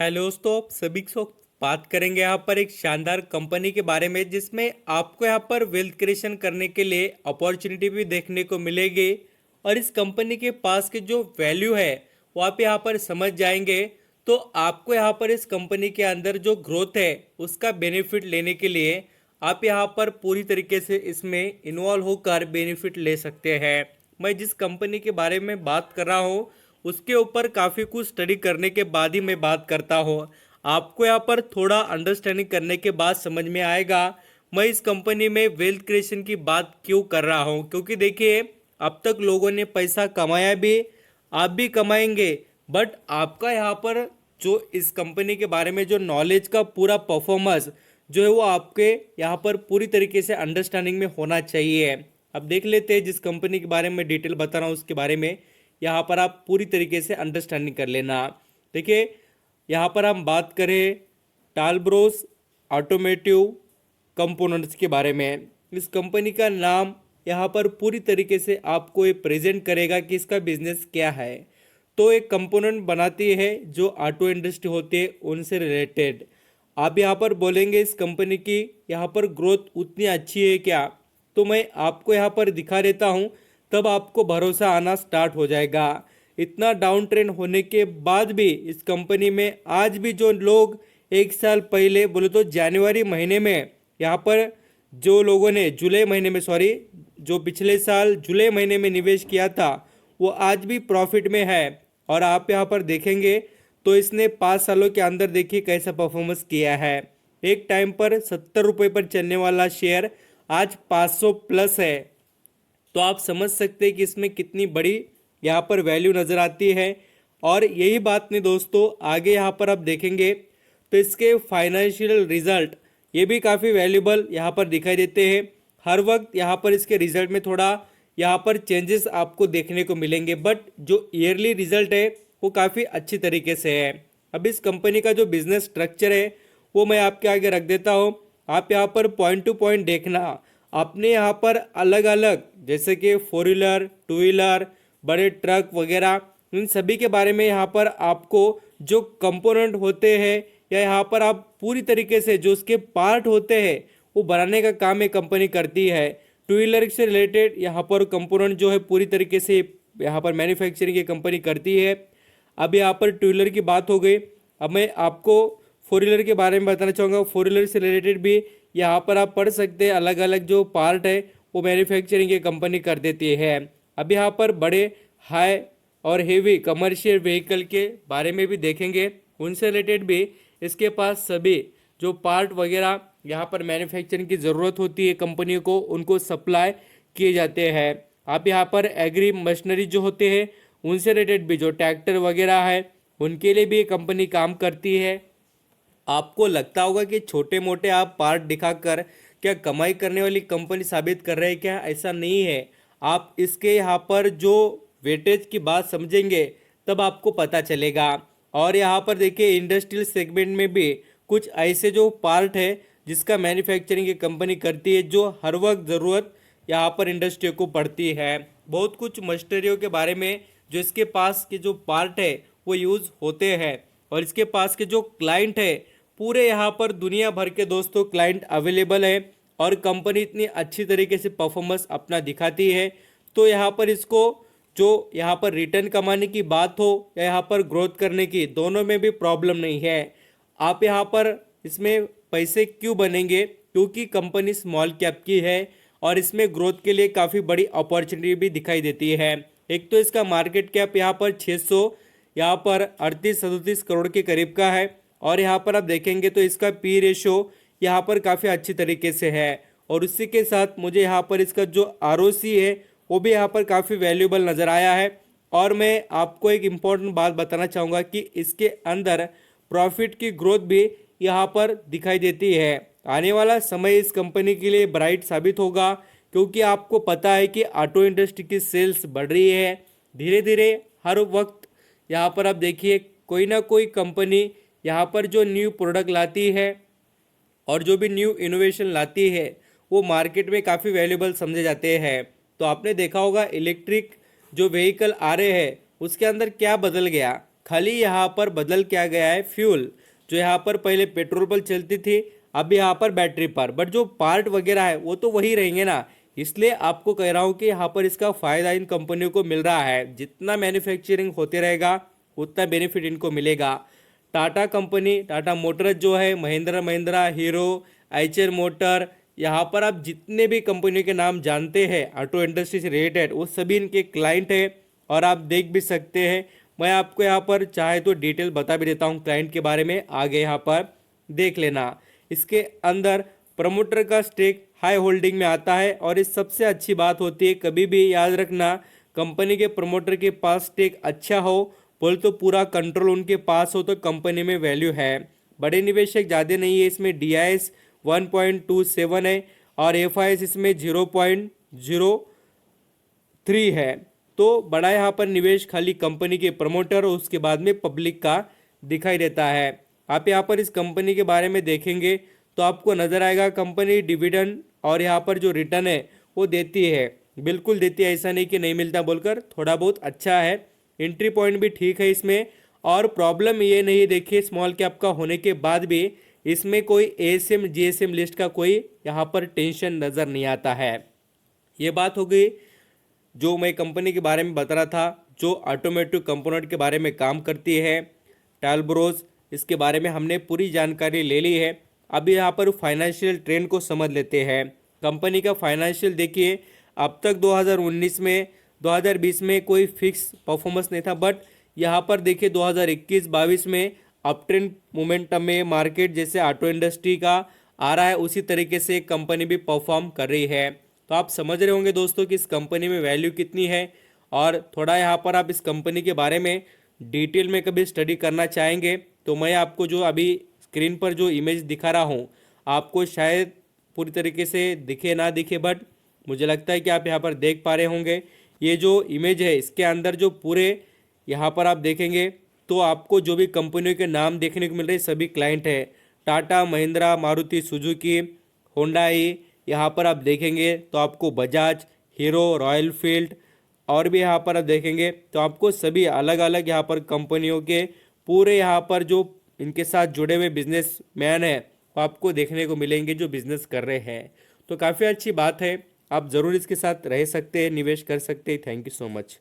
Hello दोस्तों, आप सभी को बात करेंगे यहाँ पर एक शानदार कंपनी के बारे में जिसमें आपको यहाँ पर वेल्थ क्रिएशन करने के लिए अपॉर्चुनिटी भी देखने को मिलेगी। और इस कंपनी के पास के जो वैल्यू है वो आप यहाँ पर समझ जाएंगे। तो आपको यहाँ पर इस कंपनी के अंदर जो ग्रोथ है उसका बेनिफिट लेने के लिए आप यहाँ पर पूरी तरीके से इसमें इन्वॉल्व होकर बेनिफिट ले सकते हैं। मैं जिस कंपनी के बारे में बात कर रहा हूँ उसके ऊपर काफ़ी कुछ स्टडी करने के बाद ही मैं बात करता हूँ। आपको यहाँ पर थोड़ा अंडरस्टैंडिंग करने के बाद समझ में आएगा मैं इस कंपनी में वेल्थ क्रिएशन की बात क्यों कर रहा हूँ। क्योंकि देखिए, अब तक लोगों ने पैसा कमाया भी, आप भी कमाएंगे, बट आपका यहाँ पर जो इस कंपनी के बारे में जो नॉलेज का पूरा परफॉर्मेंस जो है वो आपके यहाँ पर पूरी तरीके से अंडरस्टैंडिंग में होना चाहिए। अब देख लेते हैं जिस कंपनी के बारे में डिटेल बता रहा हूँ उसके बारे में यहाँ पर आप पूरी तरीके से अंडरस्टैंडिंग कर लेना। देखिए, यहाँ पर हम बात करें टालब्रोस ऑटोमेटिव कंपोनेंट्स के बारे में। इस कंपनी का नाम यहाँ पर पूरी तरीके से आपको ये प्रेजेंट करेगा कि इसका बिजनेस क्या है। तो एक कंपोनेंट बनाती है जो ऑटो इंडस्ट्री होती है उनसे रिलेटेड। आप यहाँ पर बोलेंगे इस कंपनी की यहाँ पर ग्रोथ उतनी अच्छी है क्या, तो मैं आपको यहाँ पर दिखा देता हूँ, तब आपको भरोसा आना स्टार्ट हो जाएगा। इतना डाउन ट्रेंड होने के बाद भी इस कंपनी में आज भी जो लोग एक साल पहले बोले तो जनवरी महीने में यहाँ पर जो लोगों ने जुलाई महीने में सॉरी जो पिछले साल जुलाई महीने में निवेश किया था वो आज भी प्रॉफिट में है। और आप यहाँ पर देखेंगे तो इसने 5 सालों के अंदर देखिए कैसा परफॉर्मेंस किया है। एक टाइम पर 70 रुपये पर चलने वाला शेयर आज 500 प्लस है। तो आप समझ सकते हैं कि इसमें कितनी बड़ी यहाँ पर वैल्यू नज़र आती है। और यही बात नहीं दोस्तों, आगे यहाँ पर आप देखेंगे तो इसके फाइनेंशियल रिजल्ट ये भी काफ़ी वैल्यूबल यहाँ पर दिखाई देते हैं। हर वक्त यहाँ पर इसके रिजल्ट में थोड़ा यहाँ पर चेंजेस आपको देखने को मिलेंगे, बट जो ईयरली रिजल्ट है वो काफ़ी अच्छी तरीके से है। अब इस कंपनी का जो बिजनेस स्ट्रक्चर है वो मैं आपके आगे रख देता हूँ। आप यहाँ पर पॉइंट टू पॉइंट देखना। अपने यहाँ पर अलग अलग जैसे कि 4 व्हीलर 2 व्हीलर बड़े ट्रक वगैरह इन सभी के बारे में यहाँ पर आपको जो कंपोनेंट होते हैं या यहाँ पर आप पूरी तरीके से जो उसके पार्ट होते हैं वो बनाने का काम ये कंपनी करती है। 2 व्हीलर से रिलेटेड यहाँ पर कंपोनेंट जो है पूरी तरीके से यहाँ पर मैन्युफैक्चरिंग की कंपनी करती है। अब यहाँ पर 2 व्हीलर की बात हो गई। अब मैं आपको 4 व्हीलर के बारे में बताना चाहूँगा। 4 व्हीलर से रिलेटेड भी यहाँ पर आप पढ़ सकते हैं, अलग अलग जो पार्ट है वो मैन्युफैक्चरिंग की कंपनी कर देती है। अब यहाँ पर बड़े हाई और हेवी कमर्शियल व्हीकल के बारे में भी देखेंगे, उनसे रिलेटेड भी इसके पास सभी जो पार्ट वगैरह यहाँ पर मैन्युफैक्चरिंग की ज़रूरत होती है कंपनियों को, उनको सप्लाई किए जाते हैं। आप यहाँ पर एग्री मशीनरी जो होते हैं उनसे रिलेटेड भी जो ट्रैक्टर वगैरह है उनके लिए भी ये कंपनी काम करती है। आपको लगता होगा कि छोटे मोटे आप पार्ट दिखाकर क्या कमाई करने वाली कंपनी साबित कर रहे हैं क्या, ऐसा नहीं है। आप इसके यहाँ पर जो वेटेज की बात समझेंगे तब आपको पता चलेगा। और यहाँ पर देखिए इंडस्ट्रियल सेगमेंट में भी कुछ ऐसे जो पार्ट है जिसका मैन्युफैक्चरिंग की कंपनी करती है जो हर वक्त ज़रूरत यहाँ पर इंडस्ट्री को पड़ती है। बहुत कुछ मशीनरियों के बारे में जो इसके पास के जो पार्ट है वो यूज़ होते हैं। और इसके पास के जो क्लाइंट है पूरे यहाँ पर दुनिया भर के दोस्तों क्लाइंट अवेलेबल है। और कंपनी इतनी अच्छी तरीके से परफॉर्मेंस अपना दिखाती है तो यहाँ पर इसको जो यहाँ पर रिटर्न कमाने की बात हो या यहाँ पर ग्रोथ करने की, दोनों में भी प्रॉब्लम नहीं है। आप यहाँ पर इसमें पैसे क्यों बनेंगे, क्योंकि कंपनी स्मॉल कैप की है और इसमें ग्रोथ के लिए काफ़ी बड़ी अपॉर्चुनिटी भी दिखाई देती है। एक तो इसका मार्केट कैप यहाँ पर 600 यहाँ पर 38-37 करोड़ के करीब का है। और यहाँ पर आप देखेंगे तो इसका पी रेशो यहाँ पर काफ़ी अच्छी तरीके से है। और उसी के साथ मुझे यहाँ पर इसका जो आरओसी है वो भी यहाँ पर काफ़ी वैल्यूबल नज़र आया है। और मैं आपको एक इम्पॉर्टेंट बात बताना चाहूँगा कि इसके अंदर प्रॉफिट की ग्रोथ भी यहाँ पर दिखाई देती है। आने वाला समय इस कंपनी के लिए ब्राइट साबित होगा, क्योंकि आपको पता है कि ऑटो इंडस्ट्री की सेल्स बढ़ रही है धीरे धीरे। हर वक्त यहाँ पर आप देखिए कोई ना कोई कंपनी यहाँ पर जो न्यू प्रोडक्ट लाती है और जो भी न्यू इनोवेशन लाती है वो मार्केट में काफ़ी वैल्यूबल समझे जाते हैं। तो आपने देखा होगा इलेक्ट्रिक जो व्हीकल आ रहे हैं उसके अंदर क्या बदल गया, खाली यहाँ पर बदल क्या गया है फ्यूल, जो यहाँ पर पहले पेट्रोल पर चलती थी अब यहाँ पर बैटरी पर, बट जो पार्ट वगैरह है वो तो वही रहेंगे ना। इसलिए आपको कह रहा हूँ कि यहाँ पर इसका फायदा इन कंपनियों को मिल रहा है। जितना मैन्युफैक्चरिंग होते रहेगा उतना बेनिफिट इनको मिलेगा। टाटा कंपनी, टाटा मोटर्स जो है, महिंद्रा महिंद्रा, हीरो, आइचर मोटर, यहाँ पर आप जितने भी कंपनियों के नाम जानते हैं ऑटो इंडस्ट्री से रिलेटेड वो सभी इनके क्लाइंट है। और आप देख भी सकते हैं, मैं आपको यहाँ पर चाहे तो डिटेल बता भी देता हूँ क्लाइंट के बारे में, आगे यहाँ पर देख लेना। इसके अंदर प्रमोटर का स्टेक हाई होल्डिंग में आता है और इस सबसे अच्छी बात होती है, कभी भी याद रखना कंपनी के प्रमोटर के पास स्टेक अच्छा हो बोल तो पूरा कंट्रोल उनके पास हो तो कंपनी में वैल्यू है। बड़े निवेशक ज़्यादा नहीं है इसमें, DIS 1.27 है और FIS इसमें 0.03 है। तो बड़ा यहाँ पर निवेश खाली कंपनी के प्रमोटर और उसके बाद में पब्लिक का दिखाई देता है। आप यहाँ पर इस कंपनी के बारे में देखेंगे तो आपको नजर आएगा कंपनी डिविडेंड और यहाँ पर जो रिटर्न है वो देती है, बिल्कुल देती है, ऐसा नहीं कि नहीं मिलता बोलकर, थोड़ा बहुत अच्छा है। एंट्री पॉइंट भी ठीक है इसमें। और प्रॉब्लम ये नहीं, देखिए स्मॉल कैप का होने के बाद भी इसमें कोई ASM GSM लिस्ट का कोई यहाँ पर टेंशन नज़र नहीं आता है। ये बात हो गई जो मैं कंपनी के बारे में बता रहा था, जो ऑटोमेटिव कंपोनेंट के बारे में काम करती है, टालब्रोज, इसके बारे में हमने पूरी जानकारी ले ली है। अभी यहाँ पर फाइनेंशियल ट्रेंड को समझ लेते हैं। कंपनी का फाइनेंशियल देखिए, अब तक 2019 में 2020 में कोई फिक्स परफॉर्मेंस नहीं था, बट यहाँ पर देखिए 2021-22 में अप ट्रेंड मोमेंटम में मार्केट जैसे ऑटो इंडस्ट्री का आ रहा है उसी तरीके से कंपनी भी परफॉर्म कर रही है। तो आप समझ रहे होंगे दोस्तों कि इस कंपनी में वैल्यू कितनी है। और थोड़ा यहाँ पर आप इस कंपनी के बारे में डिटेल में कभी स्टडी करना चाहेंगे तो मैं आपको जो अभी स्क्रीन पर जो इमेज दिखा रहा हूँ आपको शायद पूरी तरीके से दिखे ना दिखे, बट मुझे लगता है कि आप यहाँ पर देख पा रहे होंगे। ये जो इमेज है इसके अंदर जो पूरे यहाँ पर आप देखेंगे तो आपको जो भी कंपनियों के नाम देखने को मिल रहे सभी क्लाइंट है, टाटा, महिंद्रा, मारुति सुजुकी, होंडाई, यहाँ पर आप देखेंगे तो आपको बजाज, हीरो, रॉयल फील्ड और भी यहाँ पर आप देखेंगे तो आपको सभी अलग अलग यहाँ पर कंपनियों के पूरे यहाँ पर जो इनके साथ जुड़े हुए बिजनेसमैन हैं वो आपको देखने को मिलेंगे जो बिजनेस कर रहे हैं। तो काफ़ी अच्छी बात है, आप ज़रूर इसके साथ रह सकते हैं, निवेश कर सकते हैं। Thank you so much.